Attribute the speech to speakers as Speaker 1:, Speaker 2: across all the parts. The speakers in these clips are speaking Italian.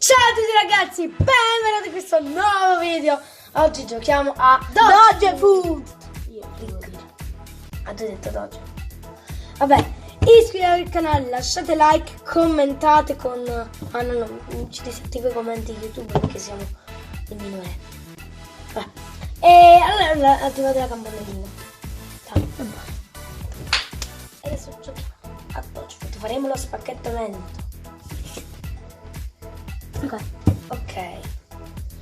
Speaker 1: Ciao a tutti ragazzi, benvenuti in questo nuovo video. Oggi giochiamo a
Speaker 2: Dodge Food.
Speaker 1: Ha già detto Dodge. Vabbè, iscrivetevi al canale, lasciate like, commentate con... Ah no, non ci disattivo i commenti YouTube perché siamo in minore. Vabbè. E allora attivate la campanellina. E adesso giochiamo a Dodge Food. Faremo lo spacchettamento. Ok,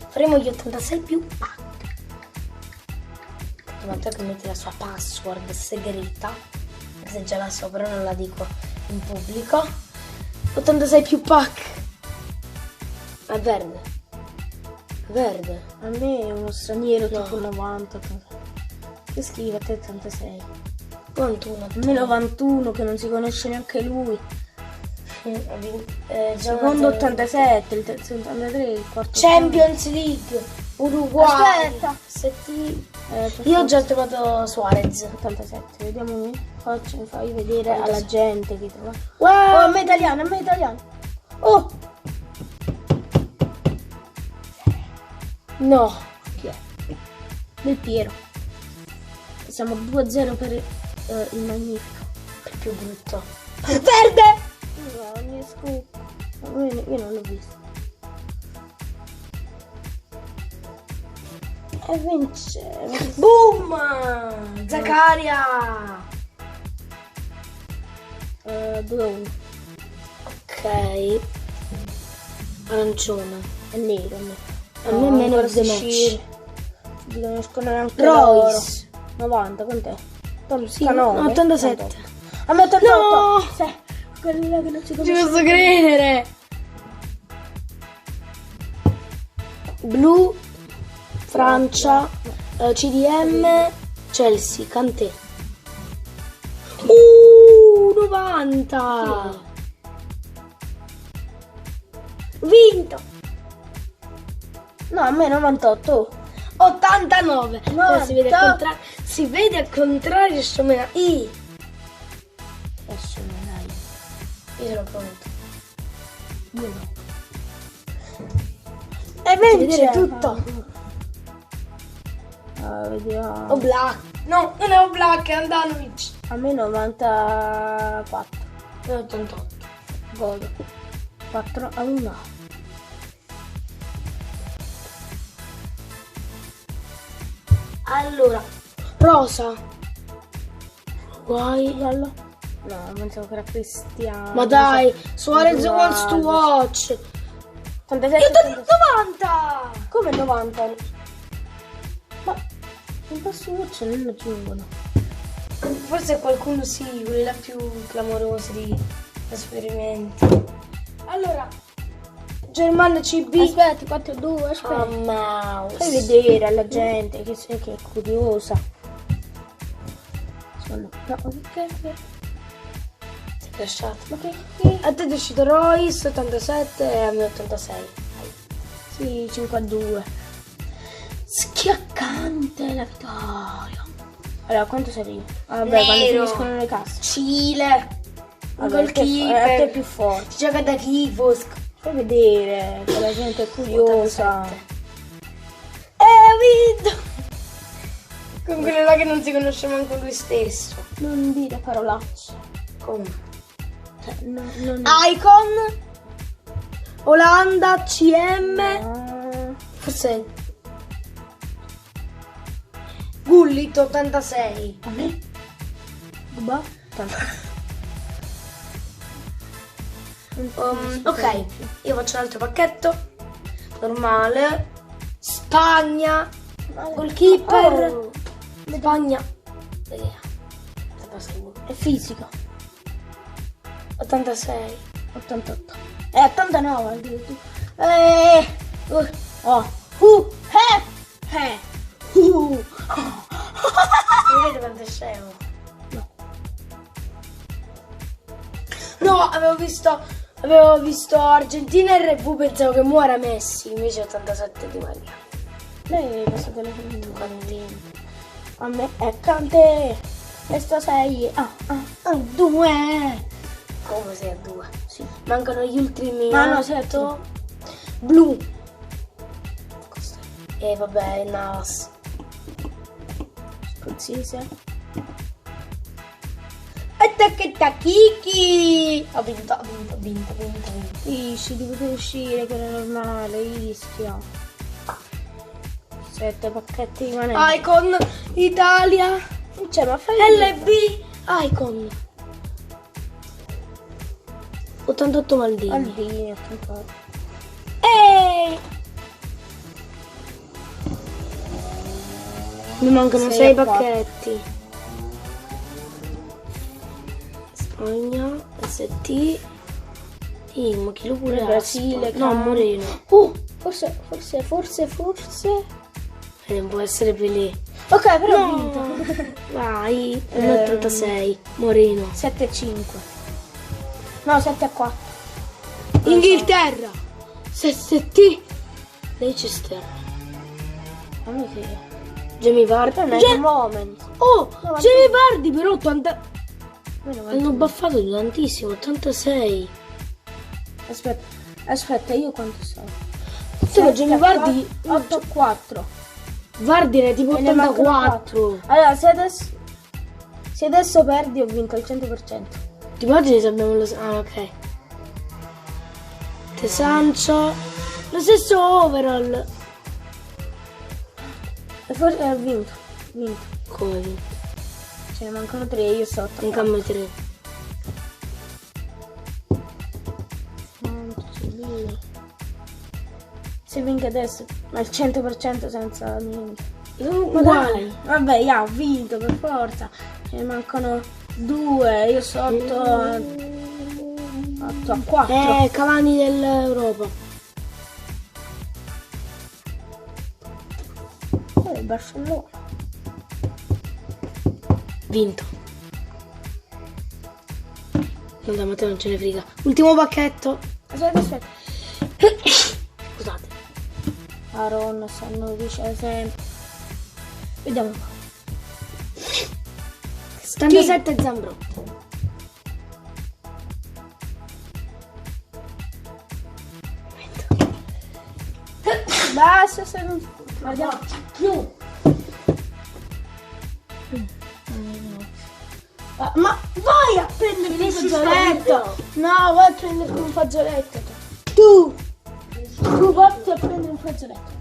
Speaker 1: faremo gli 86 più pack. Matteo che mette la sua password segreta, anche se già la so, però non la dico in pubblico. 86 più pack. È verde. È verde.
Speaker 2: A me è uno straniero
Speaker 1: No.
Speaker 2: tipo 90. Che scrive a te 86?
Speaker 1: 91.
Speaker 2: A me 91 che non si conosce neanche lui. Secondo 87, il terzo 83, il quarto
Speaker 1: Champions League Uruguay.
Speaker 2: Aspetta.
Speaker 1: Io ho già trovato Suarez.
Speaker 2: 87, vediamo fai vedere alla gente che trova.
Speaker 1: Wow.
Speaker 2: Oh, a me italiano. Oh!
Speaker 1: No.
Speaker 2: Chi è? Del Piero. Siamo 2-0 per il Magnifico.
Speaker 1: È più brutto.
Speaker 2: Verde! No, mi scoop. Io non l'ho visto. E vince.
Speaker 1: Boom! Zaccaria!
Speaker 2: 2-1.
Speaker 1: Ok. Arancione.
Speaker 2: È nero. A
Speaker 1: No,
Speaker 2: me meno
Speaker 1: ancora
Speaker 2: di
Speaker 1: si
Speaker 2: match. Non conoscono neanche loro.
Speaker 1: Royce.
Speaker 2: 90, quant'è?
Speaker 1: Sì,
Speaker 2: 89.
Speaker 1: 87.
Speaker 2: A me 88.
Speaker 1: No!
Speaker 2: Sì. Quella che non si
Speaker 1: Ci
Speaker 2: conosce.
Speaker 1: posso credere! Blu, Francia, CDM, Chelsea, Kanté. 90! Vinto!
Speaker 2: No, a me 98.
Speaker 1: 89! Però si vede al
Speaker 2: 90.
Speaker 1: contrario. Si vede al contrario, I.
Speaker 2: Adesso non hai.
Speaker 1: Io sono pronto.
Speaker 2: Io no.
Speaker 1: E vedere tutto.
Speaker 2: Vediamo.
Speaker 1: O Black. No, non è O Black, è Andanovic.
Speaker 2: A me 94.
Speaker 1: È 88.
Speaker 2: Godo. 4-1.
Speaker 1: Allora, rosa. Uruguay.
Speaker 2: Giallo? No, pensavo che era Cristiano.
Speaker 1: Ma dai, Suarez
Speaker 2: Ronaldo.
Speaker 1: wants to watch.
Speaker 2: 87.
Speaker 1: Io ho dato 90.
Speaker 2: Come 90? Ma in passo watch non lo aggiungono.
Speaker 1: Forse qualcuno sì, quelli là più clamorosi di trasferimenti. Allora, Germania CB.
Speaker 2: Aspetta, 4-2, aspetta.
Speaker 1: Ah, mouse.
Speaker 2: Fai vedere alla gente che è curiosa. No, ok.
Speaker 1: Si è crashato.
Speaker 2: Ma che?
Speaker 1: A te è uscito Royce 87 e a me 86.
Speaker 2: Sì, 5-2. Schiaccante la vittoria. Allora, quanto sarei? Vabbè, quando
Speaker 1: Nero.
Speaker 2: finiscono le casse.
Speaker 1: Cile. Un
Speaker 2: Vabbè, a te è
Speaker 1: goalkeeper.
Speaker 2: più forte.
Speaker 1: Si gioca da Kivos.
Speaker 2: Fai vedere che la gente è curiosa.
Speaker 1: 87. Ho vinto! Con quello là che non si conosce manco lui stesso.
Speaker 2: Non dire parolacce.
Speaker 1: Come?
Speaker 2: Cioè, non
Speaker 1: Icon. Olanda CM.
Speaker 2: Ah,
Speaker 1: Forse Gullit 86.
Speaker 2: a me? Buba?
Speaker 1: Ok, io faccio un altro pacchetto. Normale. Spagna. Goalkeeper.
Speaker 2: Oh,
Speaker 1: Spagna.
Speaker 2: è fisico.
Speaker 1: 86.
Speaker 2: 88. 89 addirittura. Oh.
Speaker 1: Vedete quanto è scemo?
Speaker 2: No.
Speaker 1: No, avevo visto Argentina e RV, pensavo che muora Messi, invece 87 di Maria.
Speaker 2: Lei è passata la contento. A me è Kanté. E sto 6. 2.
Speaker 1: Come sei a 2?
Speaker 2: Sì.
Speaker 1: Mancano gli ultimi
Speaker 2: Ah, no,
Speaker 1: 8.
Speaker 2: certo.
Speaker 1: Blu.
Speaker 2: Questo
Speaker 1: E vabbè, Nas.
Speaker 2: è Scozzese.
Speaker 1: Attacchetta Kiki. Ha vinto.
Speaker 2: Dici, di poter uscire che era normale, Ischia. 7 pacchetti rimanenti.
Speaker 1: Icon Italia.
Speaker 2: Cioè, ma fai
Speaker 1: LB Icon. 88 Maldini.
Speaker 2: Aldini, attentato.
Speaker 1: Ehi! Mi mancano
Speaker 2: 6
Speaker 1: 6
Speaker 2: e 4.
Speaker 1: pacchetti. Spagna, ST. Ma chi lo pure
Speaker 2: Brasile,
Speaker 1: no,
Speaker 2: Canada.
Speaker 1: Moreno.
Speaker 2: Forse.
Speaker 1: Non può essere Pelé.
Speaker 2: Ok, però ho
Speaker 1: No.
Speaker 2: vinto.
Speaker 1: Vai. 1,86. Moreno.
Speaker 2: 7-5. No, 7-4.
Speaker 1: Inghilterra. ST. Leicester.
Speaker 2: Fammi che.
Speaker 1: Jamie Vardy.
Speaker 2: Moment.
Speaker 1: Oh,
Speaker 2: 90.
Speaker 1: Jamie Vardy però 80.
Speaker 2: Meno
Speaker 1: Hanno baffato di tantissimo. 86.
Speaker 2: Aspetta, io quanto so?
Speaker 1: Sì, Jamie Vardy.
Speaker 2: 8-4.
Speaker 1: Vardy ne è tipo
Speaker 2: E ne mancano
Speaker 1: 84.
Speaker 2: Allora, se adesso perdi ho vinto al 100%.
Speaker 1: Tipo oggi ne sappiamo lo. Ah, ok. Te Sancho. Lo stesso overall.
Speaker 2: E forse ho vinto.
Speaker 1: Come?
Speaker 2: Ce ne mancano 3, io so 8.
Speaker 1: In cambio 3.
Speaker 2: Se vinco adesso, ma al 100% senza niente.
Speaker 1: Uguali.
Speaker 2: Vabbè, io ho vinto per forza. Ce ne mancano 2, io so 8-4.
Speaker 1: Cavani dell'Europa.
Speaker 2: Barcellona.
Speaker 1: Vinto. No, da Matteo non ce ne frega. Ultimo pacchetto.
Speaker 2: Aspetta.
Speaker 1: Scusate.
Speaker 2: Aaron, sanno dice sempre. Vediamo un po'.
Speaker 1: 77 Zambro.
Speaker 2: Basta se non. Guardiamo.
Speaker 1: Più.
Speaker 2: Ma vai a prendermi un fazzoletto! No, vai a prendermi un fazzoletto! Tu vatti a prendere un fazzoletto!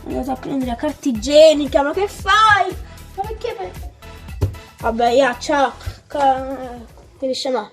Speaker 2: È andato a prendere la carta igienica, ma che fai? Ma perché? Vabbè, ciao! Finisce male.